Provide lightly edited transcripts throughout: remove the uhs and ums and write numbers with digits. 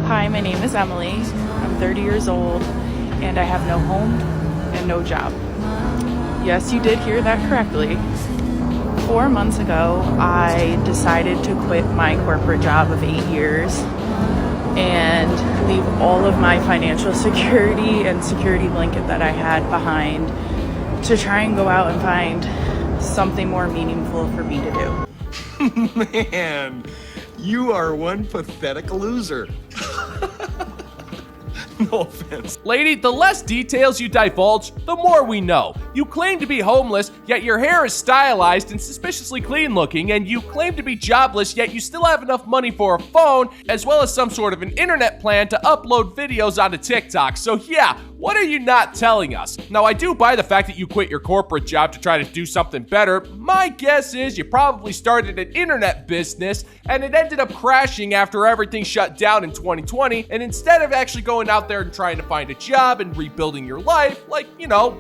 Hi, my name is Emily. I'm 30 years old and I have no home and no job. Yes, you did hear that correctly. 4 months ago, I decided to quit my corporate job of 8 years and leave all of my financial security and security blanket that I had behind to try and go out and find something more meaningful for me to do. Man, you are one pathetic loser. No offense. Lady, the less details you divulge, the more we know. You claim to be homeless, yet your hair is stylized and suspiciously clean looking, and you claim to be jobless, yet you still have enough money for a phone, as well as some sort of an internet plan to upload videos onto TikTok. So yeah, what are you not telling us? Now, I do buy the fact that you quit your corporate job to try to do something better. My guess is you probably started an internet business and it ended up crashing after everything shut down in 2020, and instead of actually going out there and trying to find a job and rebuilding your life, like,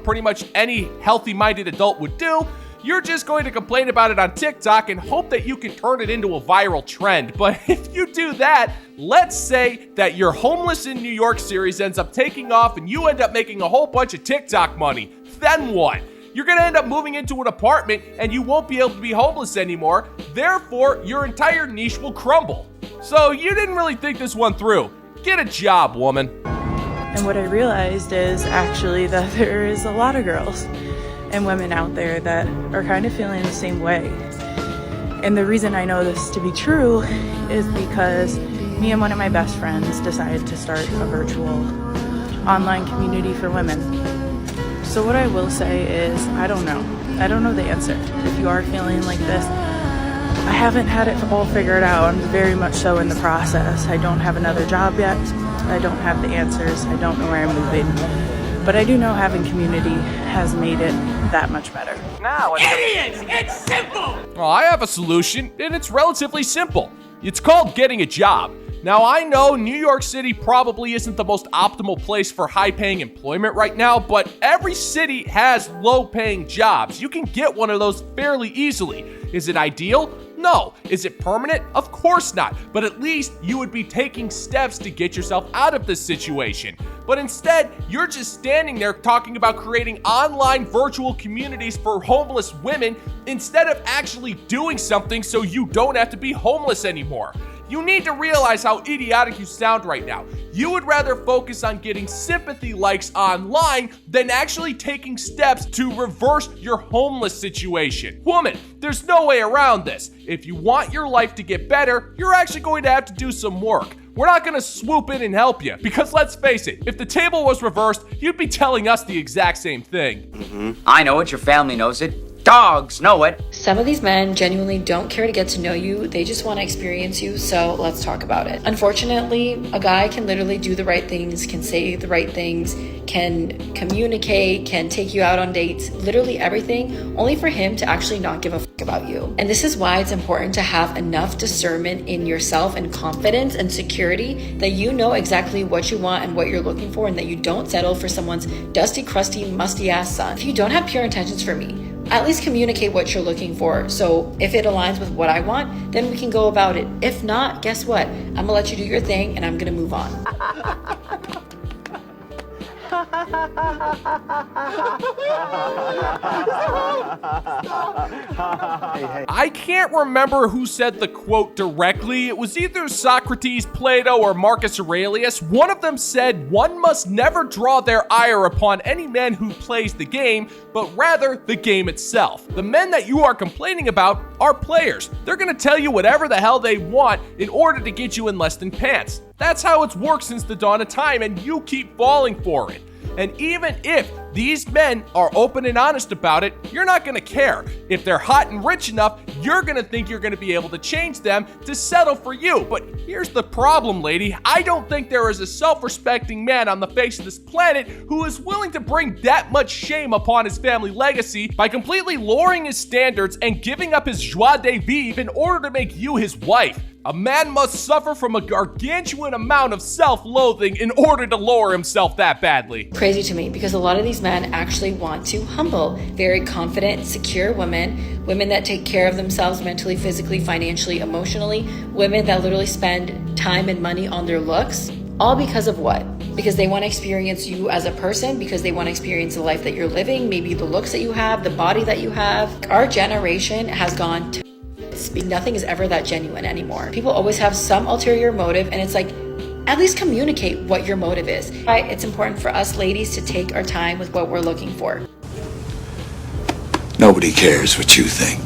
pretty much any healthy-minded adult would do, you're just going to complain about it on TikTok and hope that you can turn it into a viral trend. But if you do that, let's say that your Homeless in New York series ends up taking off and you end up making a whole bunch of TikTok money. Then what? You're going to end up moving into an apartment and you won't be able to be homeless anymore. Therefore, your entire niche will crumble. So you didn't really think this one through. Get a job, woman. And what I realized is actually that there is a lot of girls and women out there that are kind of feeling the same way. And the reason I know this to be true is because me and one of my best friends decided to start a virtual online community for women. So what I will say is, I don't know. I don't know the answer. If you are feeling like this, I haven't had it all figured out. I'm very much so in the process. I don't have another job yet. I don't have the answers. I don't know where I'm moving. But I do know having community has made it that much better. Idiots! It's simple! Well, I have a solution, and it's relatively simple. It's called getting a job. Now, I know New York City probably isn't the most optimal place for high-paying employment right now, but every city has low-paying jobs. You can get one of those fairly easily. Is it ideal? No. Is it permanent? Of course not. But at least you would be taking steps to get yourself out of this situation. But instead, you're just standing there talking about creating online virtual communities for homeless women instead of actually doing something so you don't have to be homeless anymore. You need to realize how idiotic you sound right now. You would rather focus on getting sympathy likes online than actually taking steps to reverse your homeless situation. Woman, there's no way around this. If you want your life to get better, you're actually going to have to do some work. We're not going to swoop in and help you, because let's face it, if the table was reversed, you'd be telling us the exact same thing. I know it, your family knows it. Dogs know it. Some of these men genuinely don't care to get to know you. They just want to experience you, so let's talk about it. Unfortunately, a guy can literally do the right things, can say the right things, can communicate, can take you out on dates, literally everything, only for him to actually not give a fuck about you. And this is why it's important to have enough discernment in yourself and confidence and security that you know exactly what you want and what you're looking for, and that you don't settle for someone's dusty, crusty, musty ass son. If you don't have pure intentions for me, at least communicate what you're looking for. So if it aligns with what I want, then we can go about it. If not, guess what? I'm gonna let you do your thing and I'm gonna move on. I can't remember who said the quote directly. It was either Socrates, Plato, or Marcus Aurelius. One of them said, "One must never draw their ire upon any man who plays the game, but rather the game itself." The men that you are complaining about are players. They're gonna tell you whatever the hell they want in order to get you in less than pants. That's how it's worked since the dawn of time, and you keep falling for it. And even if these men are open and honest about it, you're not gonna care. If they're hot and rich enough, you're gonna think you're gonna be able to change them to settle for you. But here's the problem, lady. I don't think there is a self-respecting man on the face of this planet who is willing to bring that much shame upon his family legacy by completely lowering his standards and giving up his joie de vivre in order to make you his wife. A man must suffer from a gargantuan amount of self-loathing in order to lower himself that badly. Crazy to me because a lot of these men actually want to humble very confident, secure women that take care of themselves mentally, physically, financially, emotionally, women that literally spend time and money on their looks, all because of what? Because they want to experience you as a person, because they want to experience the life that you're living, maybe the looks that you have, the body that you have. Our generation has gone to nothing is ever that genuine anymore. People always have some ulterior motive, and it's like, at least communicate what your motive is. Right? It's important for us ladies to take our time with what we're looking for. Nobody cares what you think.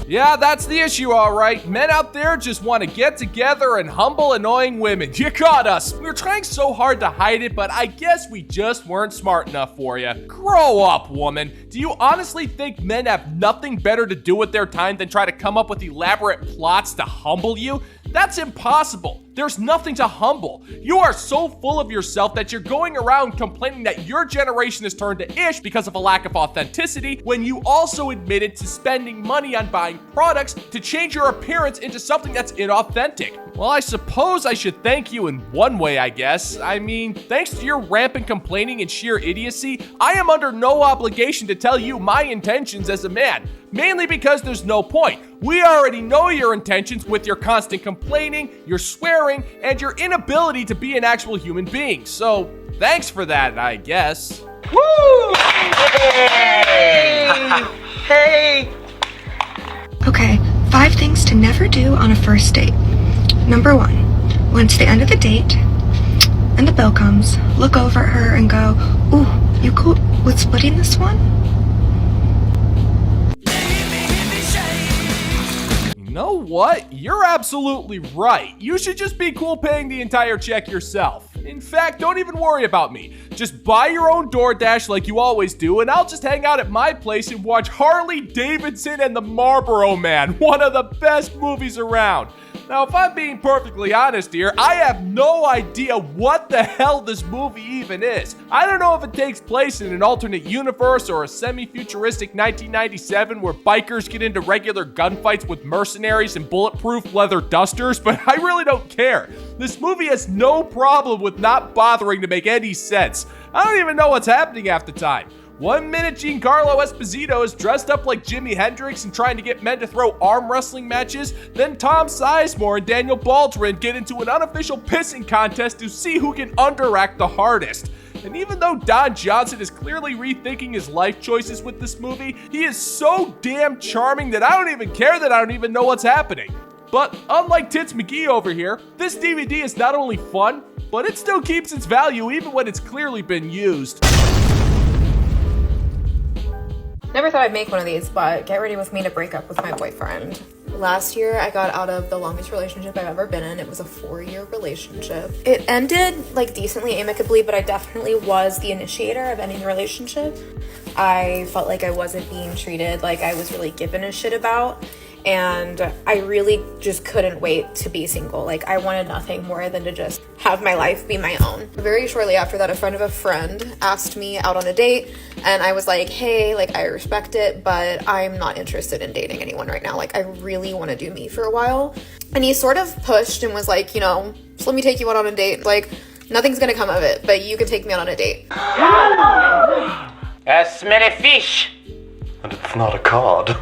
Yeah, that's the issue, all right. Men out there just want to get together and humble annoying women. You caught us. We were trying so hard to hide it, but I guess we just weren't smart enough for you. Grow up, woman. Do you honestly think men have nothing better to do with their time than try to come up with elaborate plots to humble you? That's impossible. There's nothing to humble. You are so full of yourself that you're going around complaining that your generation has turned to ish because of a lack of authenticity, when you also admitted to spending money on buying products to change your appearance into something that's inauthentic. Well, I suppose I should thank you in one way, I guess. I mean, thanks to your rampant complaining and sheer idiocy, I am under no obligation to tell you my intentions as a man, mainly because there's no point. We already know your intentions with your constant complaining, your swearing, and your inability to be an actual human being. So, thanks for that, I guess. Woo! Hey! Okay, 5 things to never do on a first date. Number 1, when it's the end of the date and the bill comes, look over at her and go, "Ooh, you cool with splitting this one?" You know what? You're absolutely right. You should just be cool paying the entire check yourself. In fact, don't even worry about me. Just buy your own DoorDash like you always do, and I'll just hang out at my place and watch Harley Davidson and the Marlboro Man, one of the best movies around. Now, if I'm being perfectly honest here, I have no idea what the hell this movie even is. I don't know if it takes place in an alternate universe or a semi-futuristic 1997 where bikers get into regular gunfights with mercenaries and bulletproof leather dusters, but I really don't care. This movie has no problem with not bothering to make any sense. I don't even know what's happening half the time. 1 minute Giancarlo Esposito is dressed up like Jimi Hendrix and trying to get men to throw arm wrestling matches. Then Tom Sizemore and Daniel Baldwin get into an unofficial pissing contest to see who can underact the hardest. And even though Don Johnson is clearly rethinking his life choices with this movie, he is so damn charming that I don't even care that I don't even know what's happening. But unlike Tits McGee over here, this DVD is not only fun, but it still keeps its value even when it's clearly been used. Never thought I'd make one of these, but get ready with me to break up with my boyfriend. Last year, I got out of the longest relationship I've ever been in. It was a 4-year relationship. It ended decently amicably, but I definitely was the initiator of ending the relationship. I felt like I wasn't being treated like I was really given a shit about. And I really just couldn't wait to be single. I wanted nothing more than to just have my life be my own. Very shortly after that, a friend of a friend asked me out on a date, and I was like, hey, I respect it, but I'm not interested in dating anyone right now. I really want to do me for a while. And he sort of pushed and was like, just let me take you out on a date. Nothing's gonna come of it, but you can take me out on a date. A smelly fish! And it's not a cod.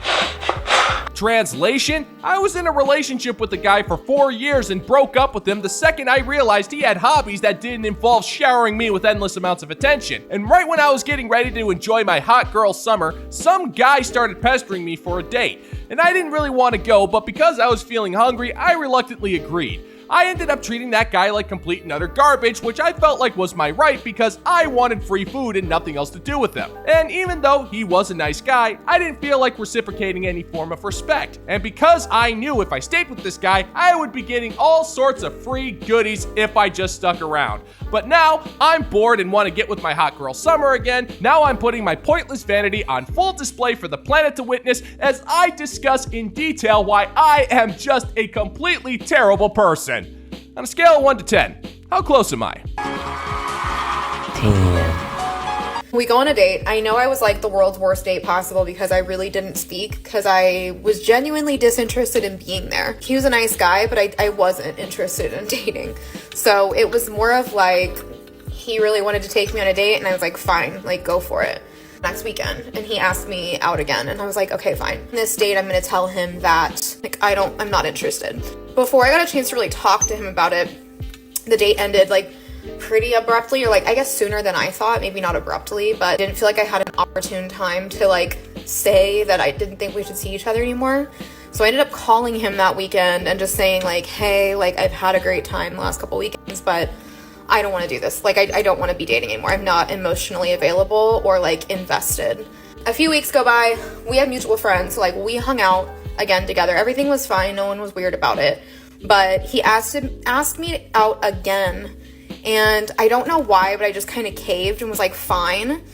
Translation, I was in a relationship with a guy for 4 years and broke up with him the second I realized he had hobbies that didn't involve showering me with endless amounts of attention. And right when I was getting ready to enjoy my hot girl summer, some guy started pestering me for a date. And I didn't really want to go, but because I was feeling hungry, I reluctantly agreed. I ended up treating that guy like complete and utter garbage, which I felt like was my right because I wanted free food and nothing else to do with him. And even though he was a nice guy, I didn't feel like reciprocating any form of respect. And because I knew if I stayed with this guy, I would be getting all sorts of free goodies if I just stuck around. But now, I'm bored and want to get with my hot girl summer again. Now I'm putting my pointless vanity on full display for the planet to witness as I discuss in detail why I am just a completely terrible person. On a scale of 1 to 10, how close am I? 10. We go on a date. I know I was like the world's worst date possible because I really didn't speak because I was genuinely disinterested in being there. He was a nice guy, but I wasn't interested in dating. So it was more of like, he really wanted to take me on a date and I was like, fine, like go for it. Next weekend, and he asked me out again, and I was like, okay, fine. This date, I'm gonna tell him that like I'm not interested. Before I got a chance to really talk to him about it, the date ended like pretty abruptly, or like I guess sooner than I thought, maybe not abruptly, but I didn't feel like I had an opportune time to like say that I didn't think we should see each other anymore. So I ended up calling him that weekend and just saying like, hey, like I've had a great time the last couple weekends, but I don't want to do this. Like, I don't want to be dating anymore. I'm not emotionally available or like invested. A few weeks go by. We have mutual friends. So, like, we hung out again together. Everything was fine. No one was weird about it. But he asked me out again. And I don't know why, but I just kind of caved and was like, fine.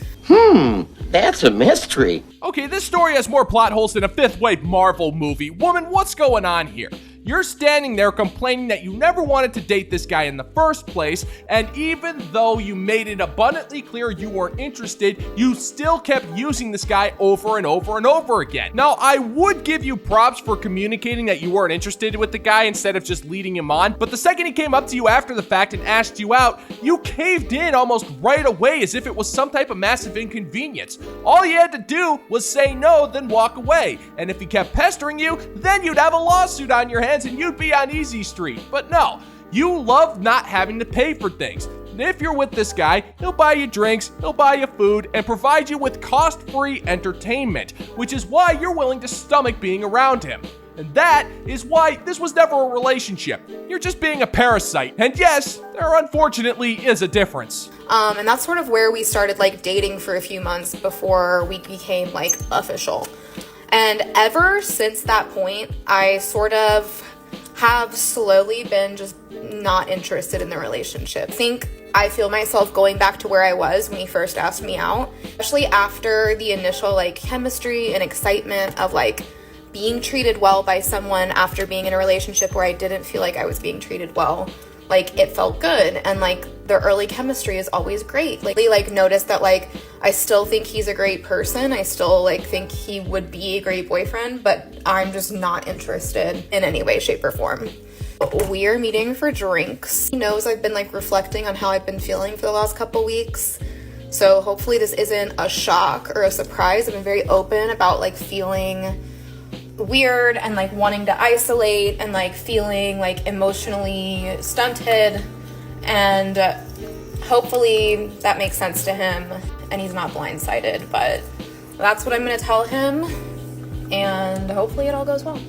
That's a mystery. Okay, this story has more plot holes than a fifth-wave Marvel movie. Woman, what's going on here? You're standing there complaining that you never wanted to date this guy in the first place, and even though you made it abundantly clear you weren't interested, you still kept using this guy over and over and over again. Now, I would give you props for communicating that you weren't interested with the guy instead of just leading him on, but the second he came up to you after the fact and asked you out, you caved in almost right away as if it was some type of massive inconvenience. All you had to do was say no, then walk away, and if he kept pestering you, then you'd have a lawsuit on your hands and you'd be on easy street. But no, you love not having to pay for things. And if you're with this guy, he'll buy you drinks, he'll buy you food, and provide you with cost-free entertainment, which is why you're willing to stomach being around him. And that is why this was never a relationship. You're just being a parasite. And yes, there unfortunately is a difference. And that's sort of where we started like dating for a few months before we became like official. And ever since that point, I sort of have slowly been just not interested in the relationship. I feel myself going back to where I was when he first asked me out, especially after the initial like chemistry and excitement of like being treated well by someone after being in a relationship where I didn't feel like I was being treated well. Like, it felt good, and like the early chemistry is always great. Like noticed that like I still think he's a great person. I still like think he would be a great boyfriend, but I'm just not interested in any way, shape, or form. We're meeting for drinks. He knows I've been like reflecting on how I've been feeling for the last couple weeks. So hopefully this isn't a shock or a surprise. I've been very open about like feeling weird and like wanting to isolate and like feeling like emotionally stunted, and hopefully that makes sense to him and he's not blindsided. But that's what I'm gonna tell him, and hopefully it all goes well.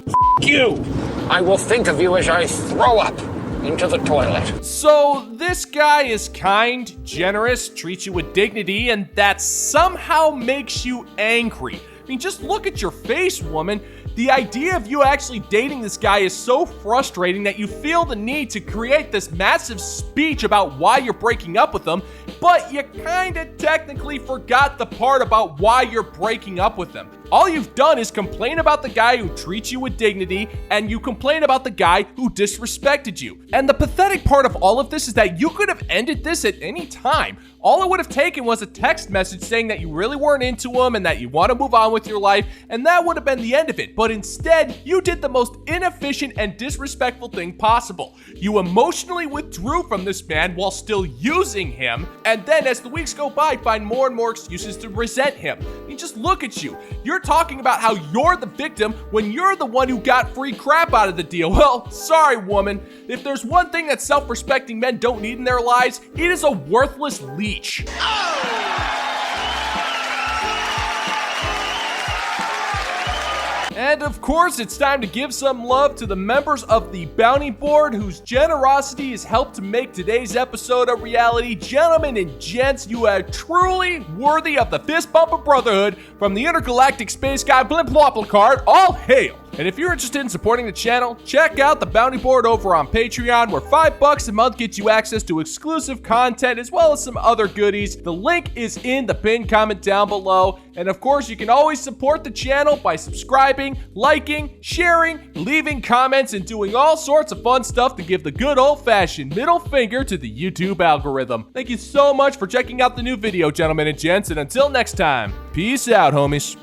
You! I will think of you as I throw up into the toilet. So this guy is kind, generous, treats you with dignity, and that somehow makes you angry. I mean, just look at your face, woman. The idea of you actually dating this guy is so frustrating that you feel the need to create this massive speech about why you're breaking up with him, but you kinda technically forgot the part about why you're breaking up with him. All you've done is complain about the guy who treats you with dignity, and you complain about the guy who disrespected you. And the pathetic part of all of this is that you could have ended this at any time. All it would have taken was a text message saying that you really weren't into him and that you want to move on with your life, and that would have been the end of it. But instead, you did the most inefficient and disrespectful thing possible. You emotionally withdrew from this man while still using him, and then as the weeks go by, find more and more excuses to resent him. I mean, just look at you. You're talking about how you're the victim when you're the one who got free crap out of the deal. Well, sorry, woman. If there's one thing that self-respecting men don't need in their lives, it is a worthless leech. And of course, it's time to give some love to the members of the Bounty Board whose generosity has helped to make today's episode a reality. Gentlemen and gents, you are truly worthy of the fist bump of brotherhood from the intergalactic space guy Blimp card. All hail! And if you're interested in supporting the channel, check out the bounty board over on Patreon, where $5 a month gets you access to exclusive content as well as some other goodies. The link is in the pinned comment down below. And of course, you can always support the channel by subscribing, liking, sharing, leaving comments, and doing all sorts of fun stuff to give the good old-fashioned middle finger to the YouTube algorithm. Thank you so much for checking out the new video, gentlemen and gents, and until next time, peace out, homies.